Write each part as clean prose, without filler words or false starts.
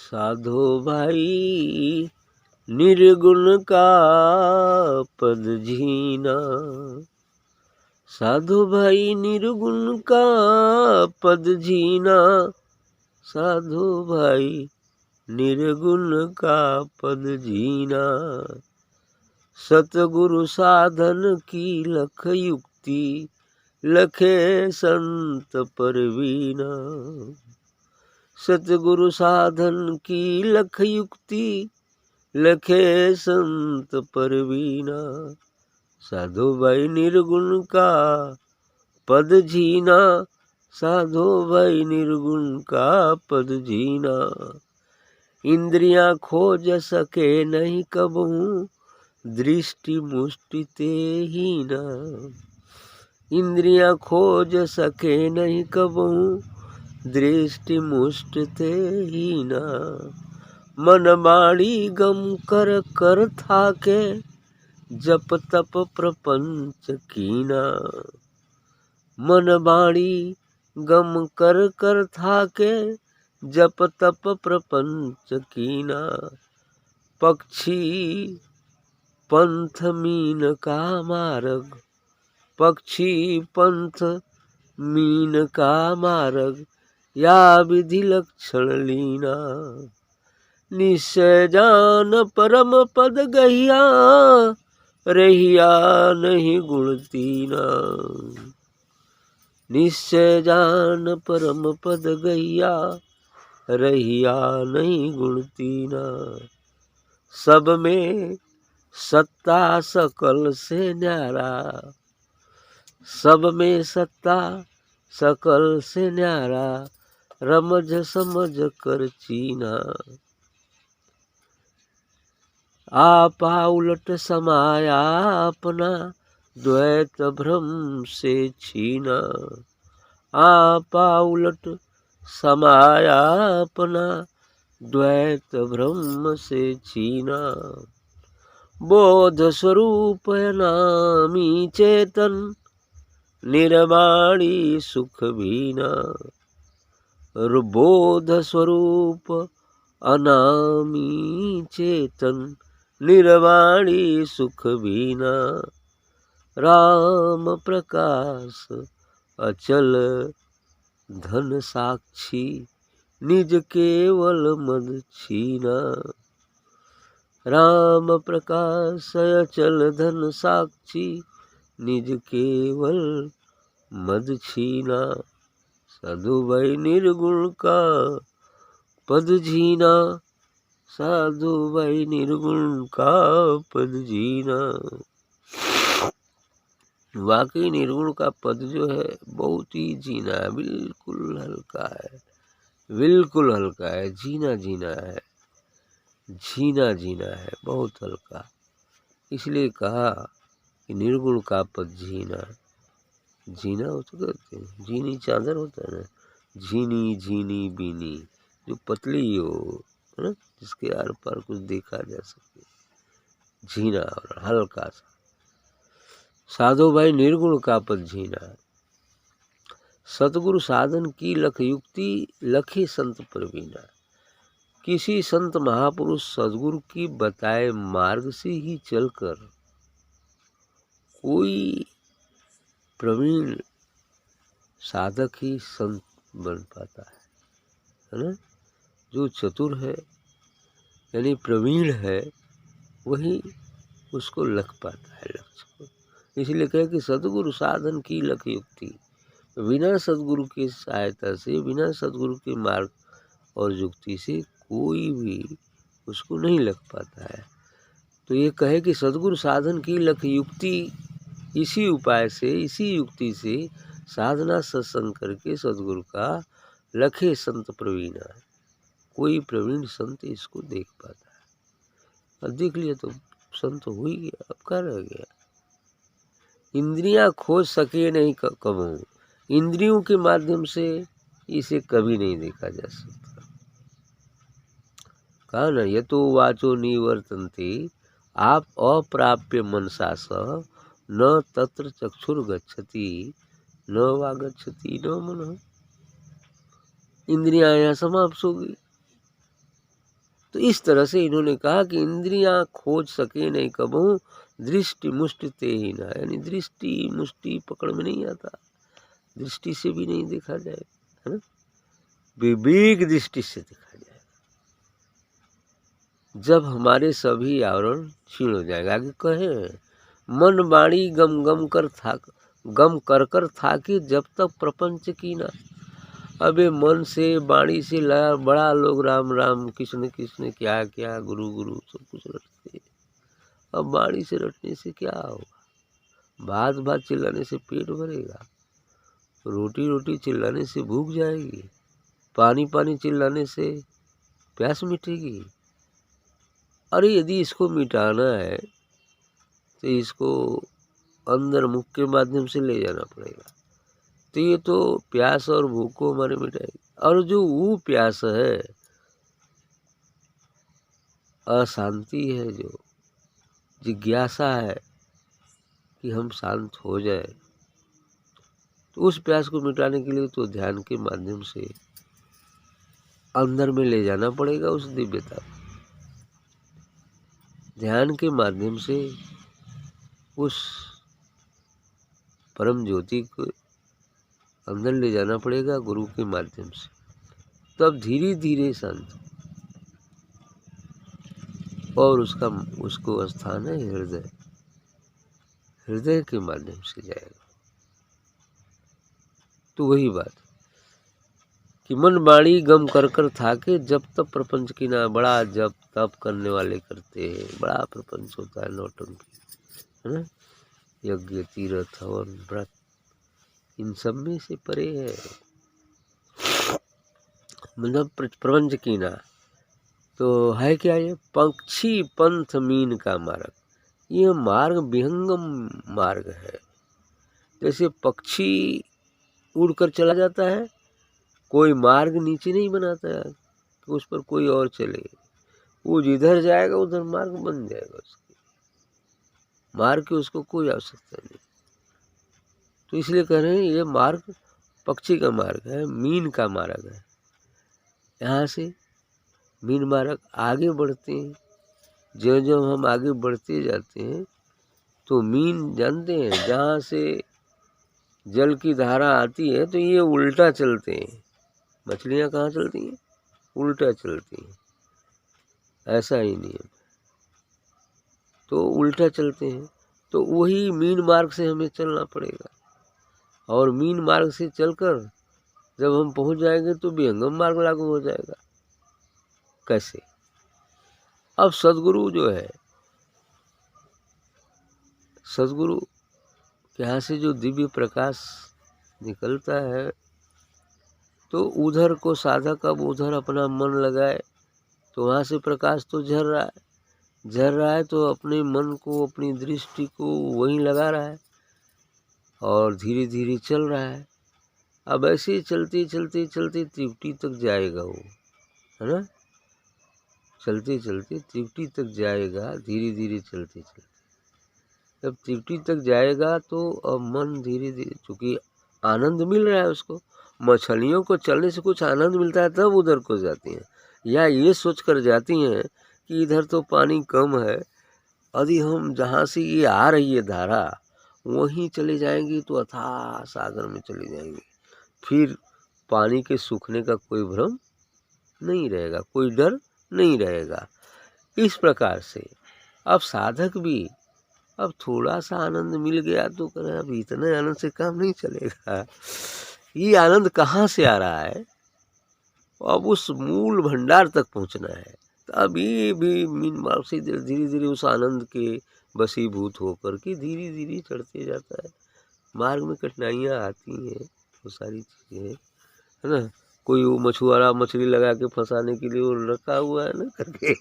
साधो भाई निर्गुण का पद जीना। साधो भाई निर्गुण का पद जीना। साधो भाई निर्गुण का पद जीना। सतगुरु साधन की लख युक्ति लखे संत परवीना। सतगुरु साधन की लख युक्ति लखे संत परवीना। साधो भाई निर्गुण का पद जीना। साधो भाई निर्गुण का पद जीना। इंद्रियां खोज सके नहीं कबहू दृष्टि मुष्टि ते हीना। इंद्रियां खोज सके नहीं कबहू दृष्टि मुष्टि ते हीना। मन माड़ी गम कर कर थाके जप तप प्रपंच कीना। मन बाणी गम कर कर थाके जप तप प्रपंच कीना। पक्षी पंथ मीन का मार्ग। पक्षी पंथ मीन का मार्ग या विधि लक्षण लीना। निश्चय जान परम पद गहिया रहिया नहीं गुण तीना। निश्चय जान परम पद गहिया रहिया नहीं गुण तीना। सब में सत्ता सकल से न्यारा। सब में सत्ता सकल से न्यारा रमज समझ कर चीना। आपा उलट समाया अपना द्वैत भ्रम से छीना। आपा उलट समाया अपना द्वैत भ्रम से छीना। बोध स्वरूप अनामी चेतन निर्वाणी सुख भीना। बोध स्वरूप अनामी चेतन निर्वाणी सुख भीना। राम प्रकाश अचल धन साक्षी निज केवल मद छीना। राम प्रकाश अचल धन साक्षी निज केवल मद छीना। साधु भाई निर्गुण का पद जीना। साधु भाई निर्गुण का पद जीना। वाकई निर्गुण का पद जो है बहुत ही जीना है, बिल्कुल हल्का है, बिल्कुल हल्का है। जीना जीना है, जीना जीना है, बहुत हल्का। इसलिए कहा कि निर्गुण का पद जीना। जीना हो तो कहते हैं जीनी चादर होता है ना, झीनी झीनी बीनी जो पतली हो है ना, जिसके आर पार कुछ देखा जा सके, झीना और हल्का सा। साधो भाई निर्गुण का पद झीना। सतगुरु साधन की लख युक्ति लखे संत प्रवीणा। किसी संत महापुरुष सदगुरु की बताए मार्ग से ही चलकर कोई प्रवीण साधक ही संत बन पाता है ना। जो चतुर है यानी प्रवीण है वही उसको लख पाता है लक्ष्य को। इसलिए कहे कि सदगुरु साधन की लख युक्ति। बिना सदगुरु की सहायता से, बिना सदगुरु के मार्ग और युक्ति से कोई भी उसको नहीं लग पाता है। तो ये कहे कि सदगुरु साधन की लख युक्ति, इसी उपाय से, इसी युक्ति से साधना सत्संग करके सदगुरु का लखे संत प्रवीणा। कोई प्रवीण संत इसको देख पाता है। अब देख लिया तो संत हो ही गया, अब क्या रह गया। इंद्रियां खोज सके नहीं कबहू। इंद्रियों के माध्यम से इसे कभी नहीं देखा जा सकता। कहा ना, ये तो वाचो निवर्तन्ते आप अप्राप्य मनसा सह न तत्र चक्षुर गच्छति न वागच्छति न मन। इंद्रियां यहाँ समाप्त हो गई। तो इस तरह से इन्होंने कहा कि इंद्रियां खोज सके नहीं कबहू, दृष्टि मुष्टि ते ही ना, यानी दृष्टि मुष्टि पकड़ में नहीं आता, दृष्टि से भी नहीं देखा जाएगा, है ना, विवेक दृष्टि से देखा जाएगा जब हमारे सभी आवरण क्षीण हो जाएगा। आगे कहे, मन वाणी गम गम कर था, गम कर कर था कि जब तक प्रपंच की ना। अबे मन से वाणी से लगा, बड़ा लोग राम राम कृष्ण कृष्ण क्या क्या गुरु गुरु सब कुछ रटते। अब वाणी से रटने से क्या होगा? भात भात चिल्लाने से पेट भरेगा, रोटी रोटी चिल्लाने से भूख जाएगी, पानी पानी चिल्लाने से प्यास मिटेगी। अरे यदि इसको मिटाना है तो इसको अंदर मुख के माध्यम से ले जाना पड़ेगा। तो ये तो प्यास और भूख को हमारे मिटाएगी। और जो वो प्यास है, अशांति है, जो जिज्ञासा है कि हम शांत हो जाए, तो उस प्यास को मिटाने के लिए तो ध्यान के माध्यम से अंदर में ले जाना पड़ेगा उस दिव्यता को। ध्यान के माध्यम से उस परम ज्योति को अंदर ले जाना पड़ेगा गुरु के माध्यम से, तब धीरे धीरे शांत। और उसको स्थान है हृदय, हृदय के माध्यम से जाएगा। तो वही बात कि मन वाणी गम कर कर था कि जब तब प्रपंच की ना। बड़ा जब तप करने वाले करते हैं, बड़ा प्रपंच होता है, नौटंकी, है ना, यज्ञ तीर्थ हवन व्रत, इन सब में से परे है मतलब प्रपंच की ना। तो है क्या ये? पक्षी पंथ मीन का मार्ग। ये मार्ग विहंगम मार्ग है। जैसे पक्षी उड़कर चला जाता है, कोई मार्ग नीचे नहीं बनाता है कि उस पर कोई और चले। वो जिधर जाएगा उधर मार्ग बन जाएगा उसकी, मार्ग की उसको कोई आवश्यकता नहीं। तो इसलिए कह रहे हैं ये मार्ग पक्षी का मार्ग है, मीन का मार्ग है। यहाँ से मीन मार्ग आगे बढ़ते हैं। जो जो हम आगे बढ़ते जाते हैं तो मीन जानते हैं, जहाँ से जल की धारा आती है तो ये उल्टा चलते हैं। मछलियाँ कहाँ चलती हैं? उल्टा चलती हैं, ऐसा ही नियम। तो उल्टा चलते हैं, तो वही मीन मार्ग से हमें चलना पड़ेगा। और मीन मार्ग से चलकर जब हम पहुंच जाएंगे तो विहंगम मार्ग लागू हो जाएगा। कैसे? अब सदगुरु जो है, सदगुरु के यहाँ से जो दिव्य प्रकाश निकलता है, तो उधर को साधक अब उधर अपना मन लगाए तो वहाँ से प्रकाश तो झर रहा है, झर रहा है तो अपने मन को, अपनी दृष्टि को वहीं लगा रहा है और धीरे धीरे चल रहा है। अब ऐसे ही चलते चलते चलते त्रिकुटी तक जाएगा वो, है ना, चलते चलते त्रिकुटी तक जाएगा, धीरे धीरे चलते चलते। जब त्रिकुटी तक जाएगा तो अब मन धीरे धीरे, चूँकि आनंद मिल रहा है उसको, मछलियों को चलने से कुछ आनंद मिलता है तब उधर को जाती हैं, या ये सोच कर जाती हैं कि इधर तो पानी कम है, यदि हम जहाँ से ये आ रही है धारा वहीं चले जाएंगी तो अथाह सागर में चली जाएंगी, फिर पानी के सूखने का कोई भ्रम नहीं रहेगा, कोई डर नहीं रहेगा। इस प्रकार से अब साधक भी, अब थोड़ा सा आनंद मिल गया तो करें, अब इतने आनंद से काम नहीं चलेगा। ये आनंद कहाँ से आ रहा है? अब उस मूल भंडार तक पहुँचना है। तो अब ये भी मीन मार्ग से धीरे धीरे उस आनंद के वशीभूत होकर के धीरे धीरे चढ़ते जाता है। मार्ग में कठिनाइयाँ आती हैं, वो सारी चीज़ें, है ना। कोई वो मछुआरा मछली लगा के फंसाने के लिए वो रखा हुआ है ना करके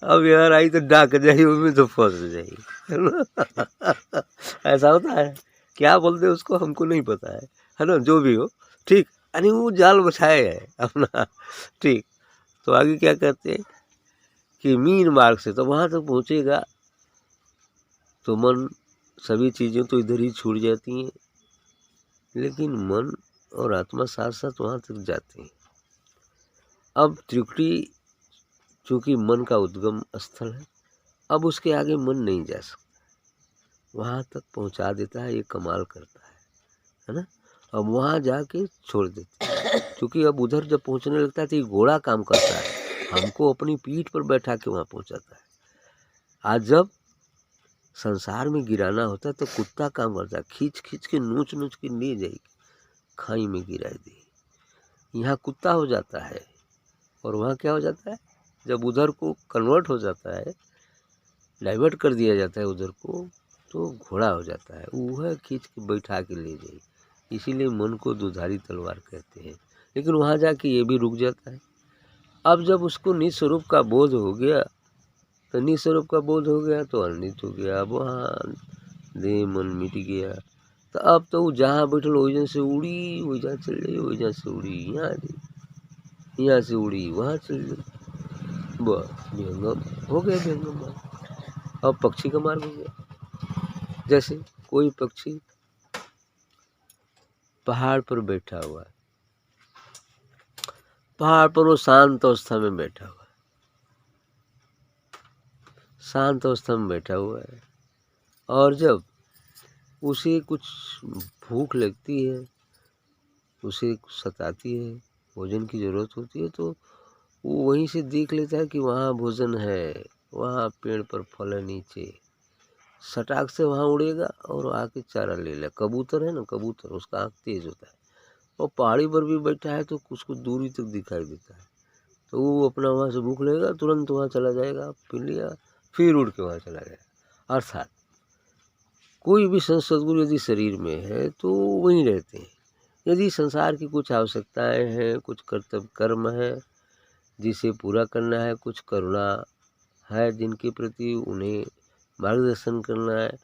अब यार आई तो डाक जाई, उसमें तो फंस जाई, है ना ऐसा होता है। क्या बोलते हैं उसको हमको नहीं पता है ना, जो भी हो ठीक। अरे वो जाल बिछाए है अपना, ठीक। तो आगे क्या कहते हैं कि मीन मार्ग से तो वहाँ तक पहुँचेगा तो मन, सभी चीज़ें तो इधर ही छूट जाती हैं, लेकिन मन और आत्मा साथ साथ वहाँ तक जाते हैं। अब त्रिकुटी चूँकि मन का उद्गम स्थल है, अब उसके आगे मन नहीं जा सकता, वहाँ तक पहुँचा देता है, ये कमाल करता है ना। अब वहाँ जाके छोड़ देते हैं, क्योंकि अब उधर जब पहुँचने लगता है तो ये घोड़ा काम करता है, हमको अपनी पीठ पर बैठा के वहाँ पहुँचाता है। आज जब संसार में गिराना होता है तो कुत्ता काम करता है, खींच खींच के नोच नोच के ले जाएगी, खाई में गिरा दी। यहाँ कुत्ता हो जाता है और वहाँ क्या हो जाता है, जब उधर को कन्वर्ट हो जाता है, डाइवर्ट कर दिया जाता है उधर को, तो घोड़ा हो जाता है, वह खींच के बैठा के ले जाएगी। इसीलिए मन को दुधारी तलवार कहते हैं। लेकिन वहाँ जाके ये भी रुक जाता है। अब जब उसको निस्वरूप का बोध हो गया, तो निस्वरूप का बोध हो गया तो अनित हो गया। अब वहाँ देह मन मिट गया, तो अब तो जहाँ बैठल वही से उड़ी, वही चल जाए, वही से उड़ी, यहाँ से उड़ी वहाँ चल जाए, बस विहंगम हो गया, विहंगम मार्ग। अब पक्षी का मार्ग हो गया। जैसे कोई पक्षी पहाड़ पर बैठा हुआ है, पहाड़ पर वो शांत अवस्था में बैठा हुआ है, शांत अवस्था में बैठा हुआ है, और जब उसे कुछ भूख लगती है, उसे सताती है, भोजन की ज़रूरत होती है, तो वो वहीं से देख लेता है कि वहाँ भोजन है, वहाँ पेड़ पर फल है नीचे, सटाक से वहाँ उड़ेगा और आके चारा ले ले। कबूतर है ना, कबूतर, उसका आँख तेज होता है, और पहाड़ी पर भी बैठा है तो उसको दूरी तक दिखाई देता है, तो वो अपना वहाँ से भूख लेगा, तुरंत वहाँ चला जाएगा, पी लिया, फिर उड़ के वहाँ चला जाएगा। अर्थात कोई भी संत सद्गुरु यदि शरीर में है तो वहीं रहते हैं। यदि संसार की कुछ आवश्यकताएं हैं, कुछ कर्तव्य कर्म है जिसे पूरा करना है, कुछ करुणा है जिनके प्रति उन्हें मार्गदर्शन करना है,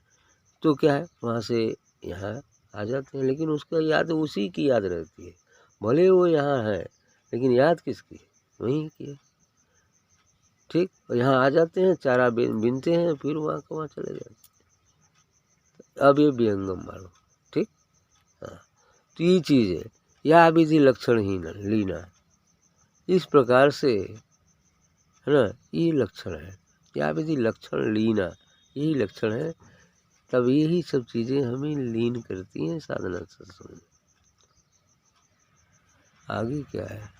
तो क्या है, वहाँ से यहाँ आ जाते हैं। लेकिन उसका याद उसी की याद रहती है, भले वो यहाँ है लेकिन याद किसकी है, वहीं की है। ठीक, और यहाँ आ जाते हैं, चारा बीनते हैं, फिर वहाँ का वहाँ चले जाते हैं। अब ये विहंगम मार्ग, ठीक, हाँ, तो ये चीज़ है, यह विधि लक्षण ही न लीना, इस प्रकार से है ना, ये लक्षण है, या विधि लक्षण लीना, यही लक्षण है। तब यही सब चीज़ें हमें लीन करती हैं साधना सत्संग में। आगे क्या है,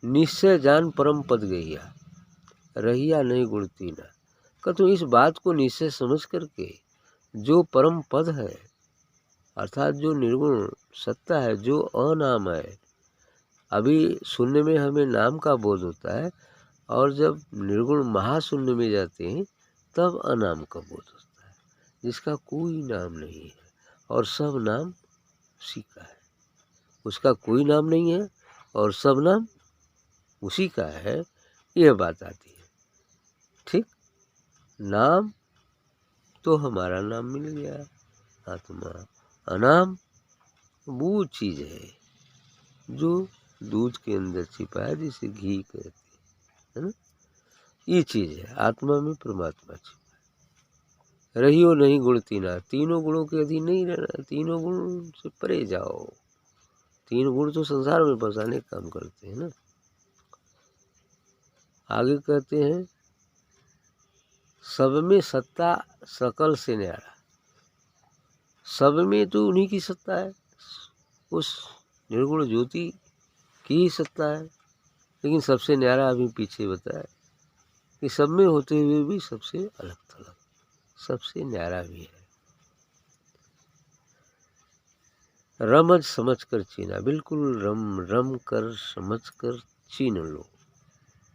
निश्चय जान परम पद गइया, रहिया नहीं गुणती ना। तो इस बात को निश्चय समझ करके जो परम पद है, अर्थात जो निर्गुण सत्ता है, जो अनाम है, अभी शून्य में हमें नाम का बोध होता है, और जब निर्गुण महाशून्य में जाते हैं तब अनाम का बोध होता है, जिसका कोई नाम नहीं है और सब नाम उसी का है। उसका कोई नाम नहीं है और सब नाम उसी का है, यह बात आती है। ठीक, नाम तो हमारा नाम मिल गया, आत्मा। अनाम वो चीज़ है जो दूध के अंदर छिपा है, जिसे घी कहते है ना, ये चीज़ है। आत्मा में परमात्मा छिपा है। रहियो नहीं गुण तीना, तीनों गुणों के अधीन नहीं रहना, तीनों गुण से परे जाओ। तीन गुण तो संसार में फंसाने का काम करते हैं ना। आगे कहते हैं, सब में सत्ता सकल से न्यारा, सब में तो उन्हीं की सत्ता है, उस निर्गुण ज्योति की ही सत्ता है। लेकिन सबसे न्यारा अभी पीछे बताया कि सब में होते हुए भी सबसे अलग थलग, सबसे न्यारा भी है। रमज समझ कर चीना, बिल्कुल रम रम कर समझ कर चीन लो,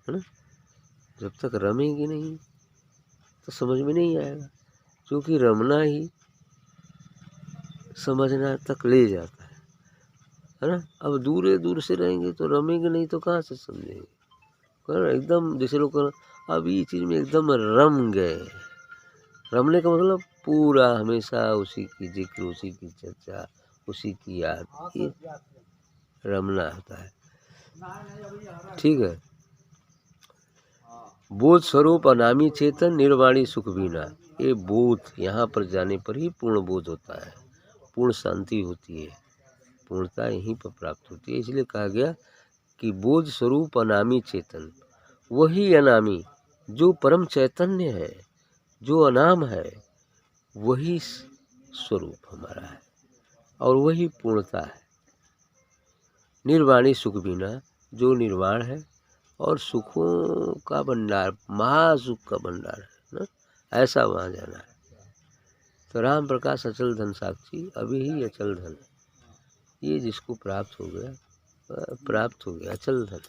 है ना। जब तक रमेगी नहीं तो समझ में नहीं आएगा, क्योंकि रमना ही समझना तक ले जाता है ना। अब दूर से रहेंगे तो रमेंगे नहीं तो कहाँ से समझेंगे, एकदम जैसे लोग अब ये चीज़ में एकदम रम गए। रमने का मतलब पूरा हमेशा उसी की जिक्र, उसी की चर्चा, उसी की याद, ये रमना होता है। ठीक है, बोध स्वरूप अनामी चेतन निर्वाणी सुख बीना, ये बोध यहाँ पर जाने पर ही पूर्ण बोध होता है, पूर्ण शांति होती है, पूर्णता यहीं पर प्राप्त होती है। इसलिए कहा गया कि बोध स्वरूप अनामी चेतन, वही अनामी जो परम चैतन्य है, जो अनाम है, वही स्वरूप हमारा है और वही पूर्णता है। निर्वाणी सुख बिना, जो निर्वाण है और सुखों का भंडार, महासुख का भंडार है ना, ऐसा वहाँ जाना है। तो राम प्रकाश अचल धन साक्षी अभी ही अचल धन है। ये जिसको प्राप्त हो गया अचल धन।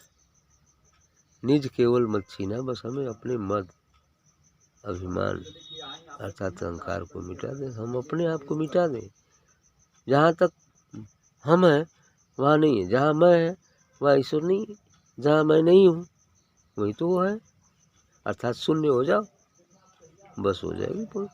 निज केवल मत छीना, बस हमें अपने मद अभिमान अर्थात अहंकार को मिटा दें। हम अपने आप को मिटा दें। जहाँ तक हम हैं वहाँ नहीं है, जहाँ मैं है वहाँ ईश्वर नहीं है, जहाँ मैं नहीं हूँ वही तो वो है, अर्थात शून्य हो जाओ, बस हो जाएगी पूर्ण।